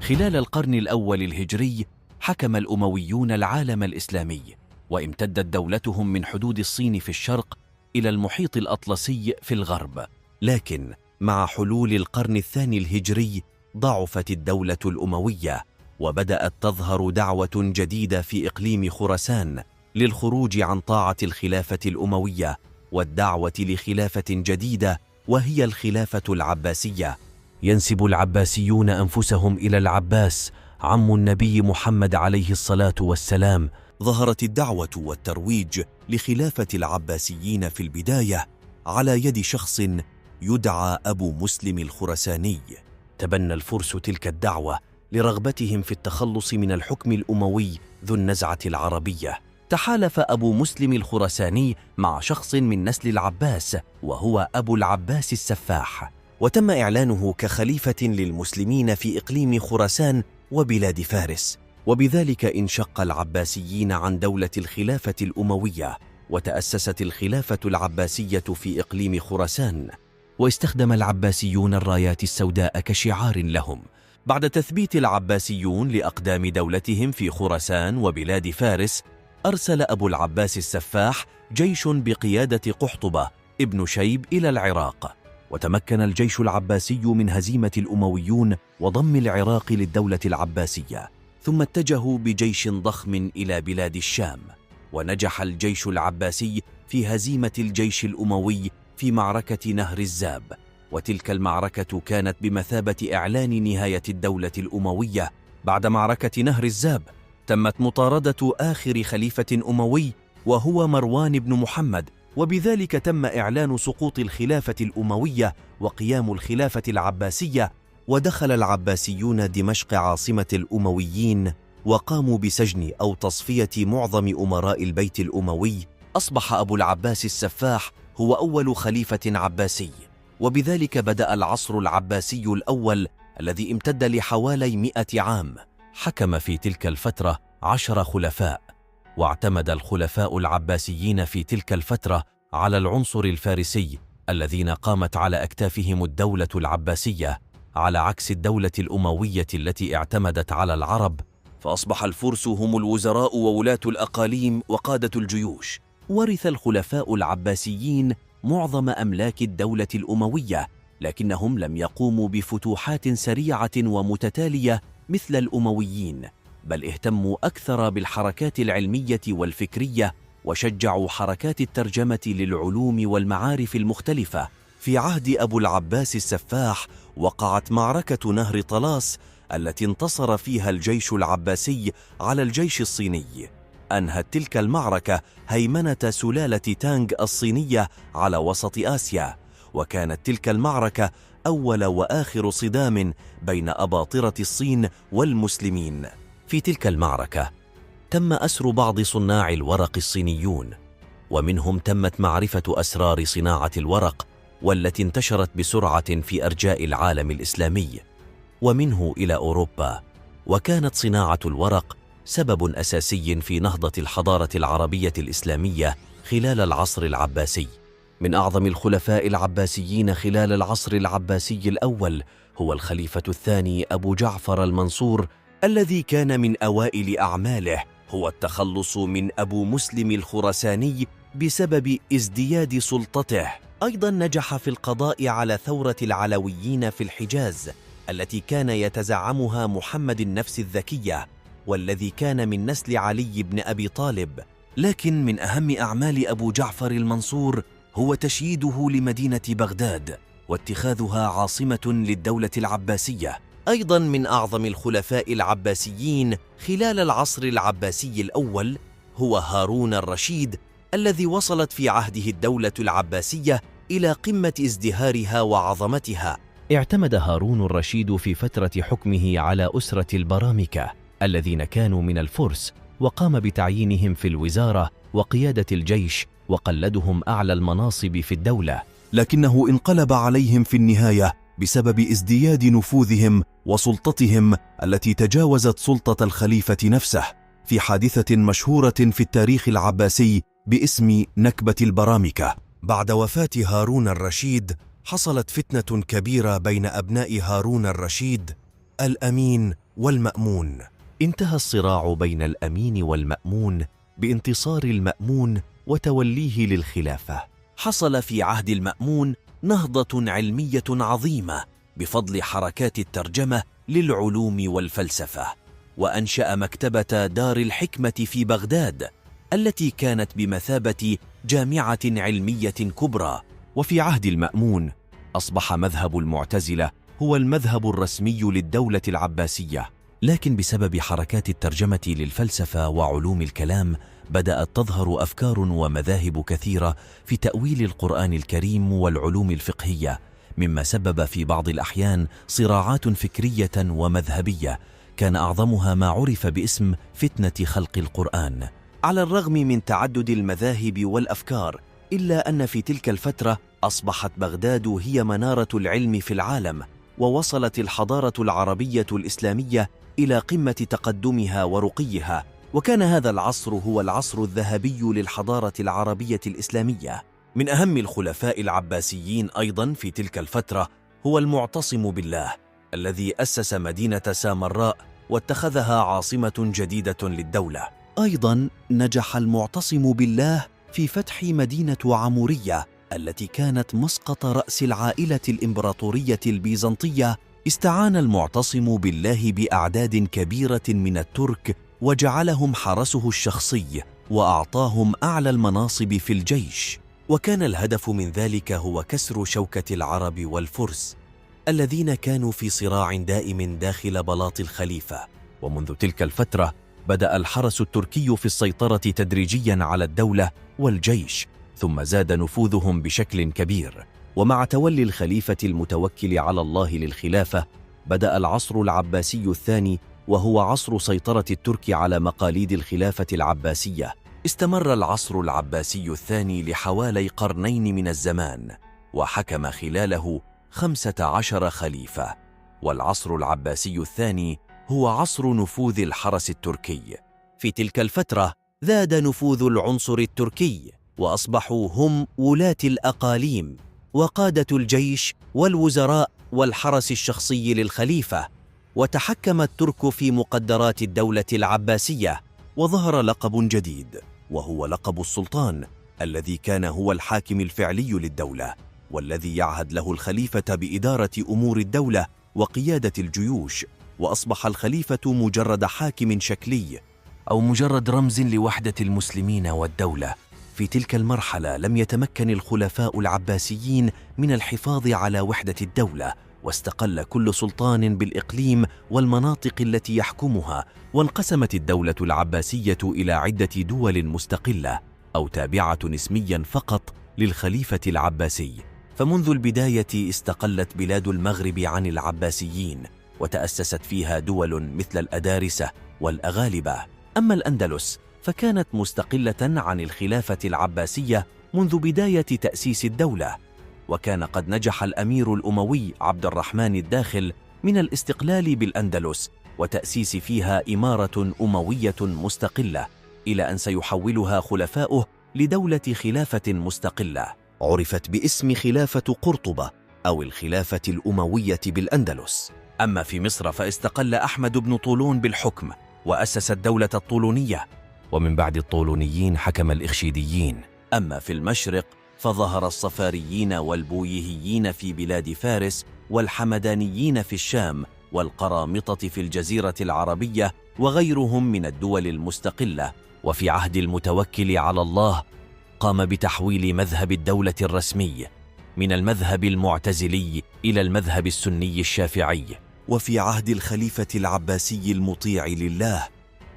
خلال القرن الأول الهجري حكم الأمويون العالم الإسلامي، وامتدت دولتهم من حدود الصين في الشرق إلى المحيط الأطلسي في الغرب. لكن مع حلول القرن الثاني الهجري ضعفت الدولة الأموية، وبدأت تظهر دعوة جديدة في إقليم خراسان للخروج عن طاعة الخلافة الأموية والدعوة لخلافة جديدة، وهي الخلافة العباسية. ينسب العباسيون أنفسهم إلى العباس عم النبي محمد عليه الصلاة والسلام. ظهرت الدعوة والترويج لخلافة العباسيين في البداية على يد شخص يدعى أبو مسلم الخراساني. تبنى الفرس تلك الدعوة لرغبتهم في التخلص من الحكم الأموي ذو النزعة العربية. تحالف أبو مسلم الخراساني مع شخص من نسل العباس وهو أبو العباس السفاح، وتم إعلانه كخليفة للمسلمين في إقليم خراسان وبلاد فارس، وبذلك انشق العباسيين عن دولة الخلافة الأموية، وتأسست الخلافة العباسية في إقليم خراسان، واستخدم العباسيون الرايات السوداء كشعار لهم. بعد تثبيت العباسيون لأقدام دولتهم في خراسان وبلاد فارس، أرسل أبو العباس السفاح جيش بقيادة قحطبة ابن شيب إلى العراق، وتمكن الجيش العباسي من هزيمة الأمويون وضم العراق للدولة العباسية، ثم اتجهوا بجيش ضخم إلى بلاد الشام، ونجح الجيش العباسي في هزيمة الجيش الأموي في معركة نهر الزاب، وتلك المعركة كانت بمثابة إعلان نهاية الدولة الأموية. بعد معركة نهر الزاب تمت مطاردة آخر خليفة أموي وهو مروان بن محمد، وبذلك تم إعلان سقوط الخلافة الأموية وقيام الخلافة العباسية. ودخل العباسيون دمشق عاصمة الأمويين، وقاموا بسجن أو تصفية معظم أمراء البيت الأموي. أصبح أبو العباس السفاح هو أول خليفة عباسي، وبذلك بدأ العصر العباسي الأول الذي امتد لحوالي 100 عام. حكم في تلك الفترة 10 خلفاء، واعتمد الخلفاء العباسيين في تلك الفترة على العنصر الفارسي الذين قامت على أكتافهم الدولة العباسية، على عكس الدولة الأموية التي اعتمدت على العرب، فأصبح الفرس هم الوزراء وولاة الأقاليم وقادة الجيوش. ورث الخلفاء العباسيين معظم أملاك الدولة الأموية، لكنهم لم يقوموا بفتوحات سريعة ومتتالية مثل الأمويين، بل اهتموا أكثر بالحركات العلمية والفكرية، وشجعوا حركات الترجمة للعلوم والمعارف المختلفة. في عهد أبو العباس السفاح وقعت معركة نهر طلاس التي انتصر فيها الجيش العباسي على الجيش الصيني. أنهت تلك المعركة هيمنة سلالة تانغ الصينية على وسط آسيا، وكانت تلك المعركة أول وآخر صدام بين أباطرة الصين والمسلمين. في تلك المعركة تم أسر بعض صناع الورق الصينيون، ومنهم تمت معرفة أسرار صناعة الورق والتي انتشرت بسرعة في أرجاء العالم الإسلامي ومنه إلى أوروبا. وكانت صناعة الورق سبب أساسي في نهضة الحضارة العربية الإسلامية خلال العصر العباسي. من أعظم الخلفاء العباسيين خلال العصر العباسي الأول هو الخليفة الثاني أبو جعفر المنصور، الذي كان من أوائل أعماله هو التخلص من أبو مسلم الخراساني بسبب ازدياد سلطته. أيضا نجح في القضاء على ثورة العلويين في الحجاز التي كان يتزعمها محمد النفس الذكية، والذي كان من نسل علي بن أبي طالب. لكن من أهم أعمال أبو جعفر المنصور هو تشييده لمدينة بغداد واتخاذها عاصمة للدولة العباسية. أيضا من أعظم الخلفاء العباسيين خلال العصر العباسي الأول هو هارون الرشيد، الذي وصلت في عهده الدولة العباسية إلى قمة ازدهارها وعظمتها. اعتمد هارون الرشيد في فترة حكمه على أسرة البرامكة الذين كانوا من الفرس، وقام بتعيينهم في الوزارة وقيادة الجيش، وقلدهم أعلى المناصب في الدولة، لكنه انقلب عليهم في النهاية بسبب ازدياد نفوذهم وسلطتهم التي تجاوزت سلطة الخليفة نفسه، في حادثة مشهورة في التاريخ العباسي باسم نكبة البرامكة. بعد وفاة هارون الرشيد حصلت فتنة كبيرة بين أبناء هارون الرشيد الأمين والمأمون. انتهى الصراع بين الأمين والمأمون بانتصار المأمون وتوليه للخلافة. حصل في عهد المأمون نهضة علمية عظيمة بفضل حركات الترجمة للعلوم والفلسفة، وأنشأ مكتبة دار الحكمة في بغداد التي كانت بمثابة جامعة علمية كبرى. وفي عهد المأمون أصبح مذهب المعتزلة هو المذهب الرسمي للدولة العباسية، لكن بسبب حركات الترجمة للفلسفة وعلوم الكلام بدأت تظهر أفكار ومذاهب كثيرة في تأويل القرآن الكريم والعلوم الفقهية، مما سبب في بعض الأحيان صراعات فكرية ومذهبية كان أعظمها ما عرف باسم فتنة خلق القرآن. على الرغم من تعدد المذاهب والأفكار، إلا أن في تلك الفترة أصبحت بغداد هي منارة العلم في العالم، ووصلت الحضارة العربية الإسلامية إلى قمة تقدمها ورقيها، وكان هذا العصر هو العصر الذهبي للحضارة العربية الإسلامية. من أهم الخلفاء العباسيين أيضا في تلك الفترة هو المعتصم بالله الذي أسس مدينة سامراء واتخذها عاصمة جديدة للدولة. أيضا نجح المعتصم بالله في فتح مدينة عمورية التي كانت مسقط رأس العائلة الإمبراطورية البيزنطية. استعان المعتصم بالله بأعداد كبيرة من الترك وجعلهم حرسه الشخصي وأعطاهم أعلى المناصب في الجيش، وكان الهدف من ذلك هو كسر شوكة العرب والفرس الذين كانوا في صراع دائم داخل بلاط الخليفة. ومنذ تلك الفترة بدأ الحرس التركي في السيطرة تدريجيا على الدولة والجيش، ثم زاد نفوذهم بشكل كبير. ومع تولي الخليفة المتوكل على الله للخلافة بدأ العصر العباسي الثاني، وهو عصر سيطرة الترك على مقاليد الخلافة العباسية. استمر العصر العباسي الثاني لحوالي قرنين من الزمان، وحكم خلاله 15 خليفة. والعصر العباسي الثاني هو عصر نفوذ الحرس التركي. في تلك الفترة زاد نفوذ العنصر التركي، وأصبحوا هم ولاة الأقاليم وقادة الجيش والوزراء والحرس الشخصي للخليفة، وتحكم الترك في مقدرات الدولة العباسية. وظهر لقب جديد وهو لقب السلطان، الذي كان هو الحاكم الفعلي للدولة، والذي يعهد له الخليفة بإدارة أمور الدولة وقيادة الجيوش. وأصبح الخليفة مجرد حاكم شكلي أو مجرد رمز لوحدة المسلمين والدولة. في تلك المرحلة لم يتمكن الخلفاء العباسيين من الحفاظ على وحدة الدولة، واستقل كل سلطان بالإقليم والمناطق التي يحكمها، وانقسمت الدولة العباسية إلى عدة دول مستقلة أو تابعة اسميا فقط للخليفة العباسي. فمنذ البداية استقلت بلاد المغرب عن العباسيين، وتأسست فيها دول مثل الأدارسة والأغالبة. أما الأندلس فكانت مستقلة عن الخلافة العباسية منذ بداية تأسيس الدولة، وكان قد نجح الأمير الأموي عبد الرحمن الداخل من الاستقلال بالأندلس وتأسيس فيها إمارة أموية مستقلة، إلى أن سيحولها خلفاؤه لدولة خلافة مستقلة عرفت باسم خلافة قرطبة أو الخلافة الأموية بالأندلس. أما في مصر فاستقل أحمد بن طولون بالحكم وأسس الدولة الطولونية، ومن بعد الطولونيين حكم الإخشيديين. أما في المشرق فظهر الصفاريين والبويهيين في بلاد فارس، والحمدانيين في الشام، والقرامطة في الجزيرة العربية، وغيرهم من الدول المستقلة. وفي عهد المتوكل على الله قام بتحويل مذهب الدولة الرسمي من المذهب المعتزلي إلى المذهب السني الشافعي. وفي عهد الخليفة العباسي المطيع لله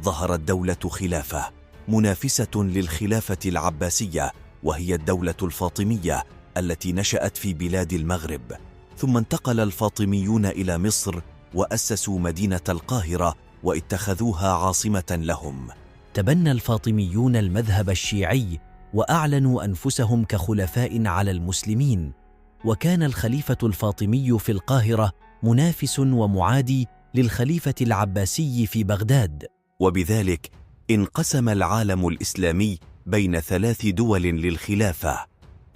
ظهرت دولة خلافة منافسة للخلافة العباسية، وهي الدولة الفاطمية التي نشأت في بلاد المغرب. ثم انتقل الفاطميون إلى مصر وأسسوا مدينة القاهرة واتخذوها عاصمة لهم. تبنى الفاطميون المذهب الشيعي وأعلنوا أنفسهم كخلفاء على المسلمين، وكان الخليفة الفاطمي في القاهرة منافس ومعادي للخليفة العباسي في بغداد. وبذلك انقسم العالم الإسلامي بين 3 دول للخلافة: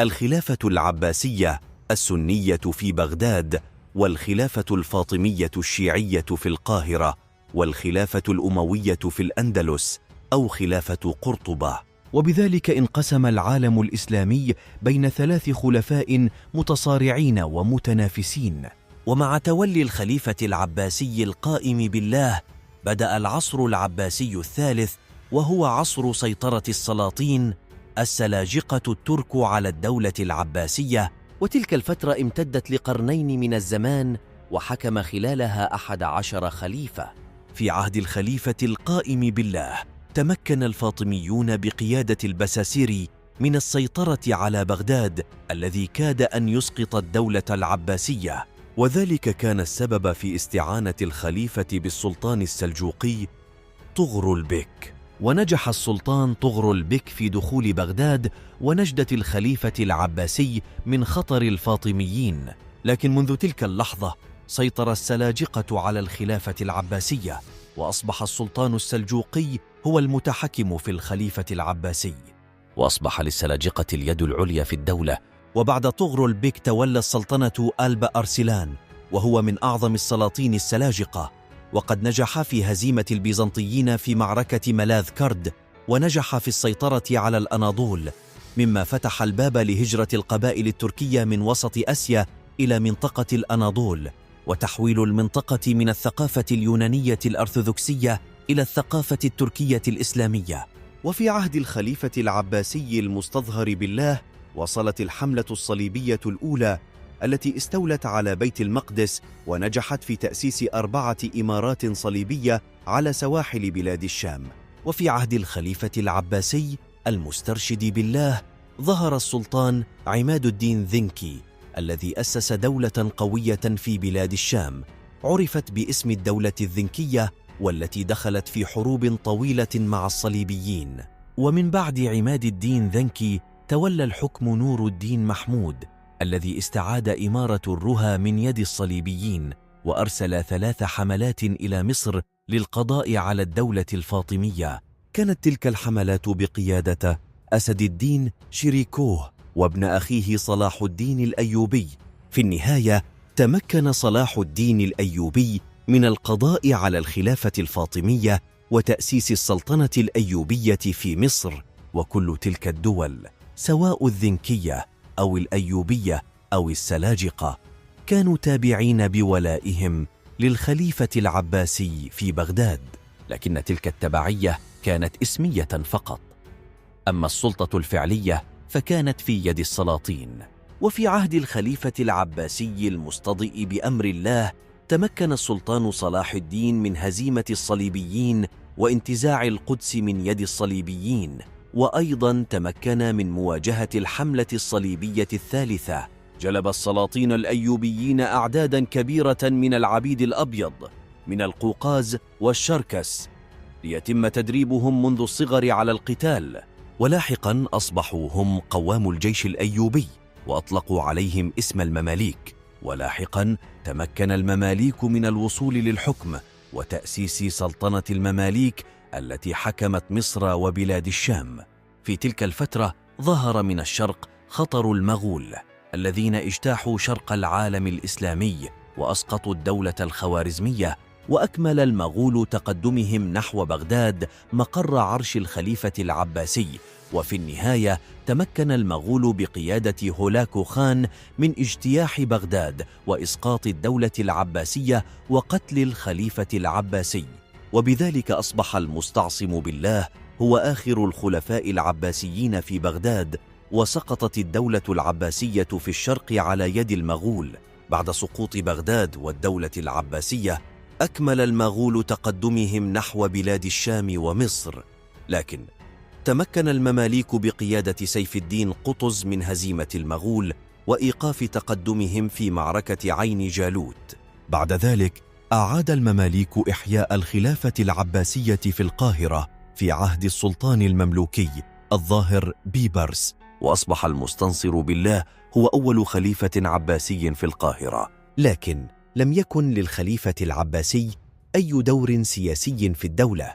الخلافة العباسية السنية في بغداد، والخلافة الفاطمية الشيعية في القاهرة، والخلافة الأموية في الأندلس أو خلافة قرطبة. وبذلك انقسم العالم الإسلامي بين 3 خلفاء متصارعين ومتنافسين. ومع تولي الخليفة العباسي القائم بالله بدأ العصر العباسي الثالث، وهو عصر سيطرة السلاطين السلاجقة الترك على الدولة العباسية. وتلك الفترة امتدت لقرنين من الزمان، وحكم خلالها 11 خليفة. في عهد الخليفة القائم بالله تمكن الفاطميون بقيادة البساسيري من السيطرة على بغداد، الذي كاد أن يسقط الدولة العباسية، وذلك كان السبب في استعانة الخليفة بالسلطان السلجوقي طغرل بك. ونجح السلطان طغرل بك في دخول بغداد ونجدة الخليفة العباسي من خطر الفاطميين. لكن منذ تلك اللحظة سيطر السلاجقة على الخلافة العباسية، وأصبح السلطان السلجوقي هو المتحكم في الخليفة العباسي، وأصبح للسلاجقة اليد العليا في الدولة. وبعد طغرل بك تولى السلطنة ألب أرسلان، وهو من أعظم السلاطين السلاجقة، وقد نجح في هزيمة البيزنطيين في معركة ملاذ كرد، ونجح في السيطرة على الأناضول، مما فتح الباب لهجرة القبائل التركية من وسط آسيا إلى منطقة الأناضول، وتحويل المنطقة من الثقافة اليونانية الأرثوذكسية إلى الثقافة التركية الإسلامية. وفي عهد الخليفة العباسي المستظهر بالله وصلت الحملة الصليبية الأولى التي استولت على بيت المقدس، ونجحت في تأسيس 4 إمارات صليبية على سواحل بلاد الشام. وفي عهد الخليفة العباسي المسترشد بالله ظهر السلطان عماد الدين ذنكي، الذي أسس دولة قوية في بلاد الشام عرفت باسم الدولة الذنكية، والتي دخلت في حروب طويلة مع الصليبيين. ومن بعد عماد الدين ذنكي تولى الحكم نور الدين محمود، الذي استعاد إمارة الرها من يد الصليبيين، وأرسل 3 حملات إلى مصر للقضاء على الدولة الفاطمية. كانت تلك الحملات بقيادة أسد الدين شيريكوه وابن أخيه صلاح الدين الأيوبي. في النهاية تمكن صلاح الدين الأيوبي من القضاء على الخلافة الفاطمية وتأسيس السلطنة الأيوبية في مصر. وكل تلك الدول سواء الذنكية أو الأيوبية أو السلاجقة كانوا تابعين بولائهم للخليفة العباسي في بغداد، لكن تلك التبعية كانت اسمية فقط، أما السلطة الفعلية فكانت في يد السلاطين. وفي عهد الخليفة العباسي المستضئ بأمر الله تمكن السلطان صلاح الدين من هزيمة الصليبيين وانتزاع القدس من يد الصليبيين، وأيضا تمكن من مواجهة الحملة الصليبية الثالثة. جلب السلاطين الأيوبيين أعدادا كبيرة من العبيد الأبيض من القوقاز والشركس ليتم تدريبهم منذ الصغر على القتال، ولاحقا أصبحوا هم قوام الجيش الأيوبي وأطلقوا عليهم اسم المماليك. ولاحقا تمكن المماليك من الوصول للحكم وتأسيس سلطنة المماليك التي حكمت مصر وبلاد الشام. في تلك الفترة ظهر من الشرق خطر المغول الذين اجتاحوا شرق العالم الإسلامي وأسقطوا الدولة الخوارزمية، وأكمل المغول تقدمهم نحو بغداد مقر عرش الخليفة العباسي. وفي النهاية تمكن المغول بقيادة هولاكو خان من اجتياح بغداد وإسقاط الدولة العباسية وقتل الخليفة العباسي، وبذلك أصبح المستعصم بالله هو آخر الخلفاء العباسيين في بغداد، وسقطت الدولة العباسية في الشرق على يد المغول. بعد سقوط بغداد والدولة العباسية أكمل المغول تقدمهم نحو بلاد الشام ومصر، لكن تمكن المماليك بقيادة سيف الدين قطز من هزيمة المغول وإيقاف تقدمهم في معركة عين جالوت. بعد ذلك أعاد المماليك إحياء الخلافة العباسية في القاهرة في عهد السلطان المملوكي الظاهر بيبرس، وأصبح المستنصر بالله هو أول خليفة عباسي في القاهرة. لكن لم يكن للخليفة العباسي أي دور سياسي في الدولة،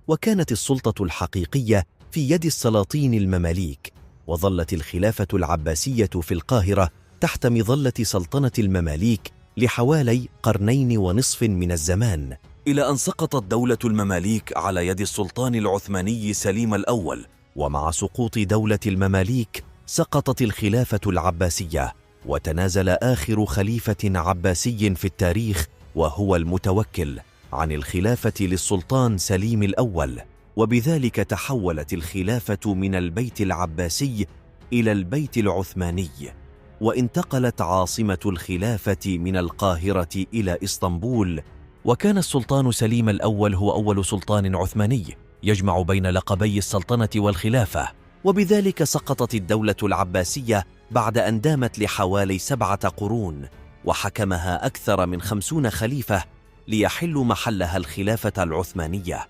وكانت السلطة الحقيقية في يد السلاطين المماليك، وظلت الخلافة العباسية في القاهرة تحت مظلة سلطنة المماليك لحوالي 2.5 قرن من الزمان. إلى أن سقطت دولة المماليك على يد السلطان العثماني سليم الأول. ومع سقوط دولة المماليك سقطت الخلافة العباسية، وتنازل آخر خليفة عباسي في التاريخ وهو المتوكل عن الخلافة للسلطان سليم الأول، وبذلك تحولت الخلافة من البيت العباسي إلى البيت العثماني، وانتقلت عاصمة الخلافة من القاهرة إلى إسطنبول. وكان السلطان سليم الأول هو أول سلطان عثماني يجمع بين لقبي السلطنة والخلافة، وبذلك سقطت الدولة العباسية بعد أن دامت لحوالي 7 قرون، وحكمها أكثر من 50 خليفة ليحل محلها الخلافة العثمانية.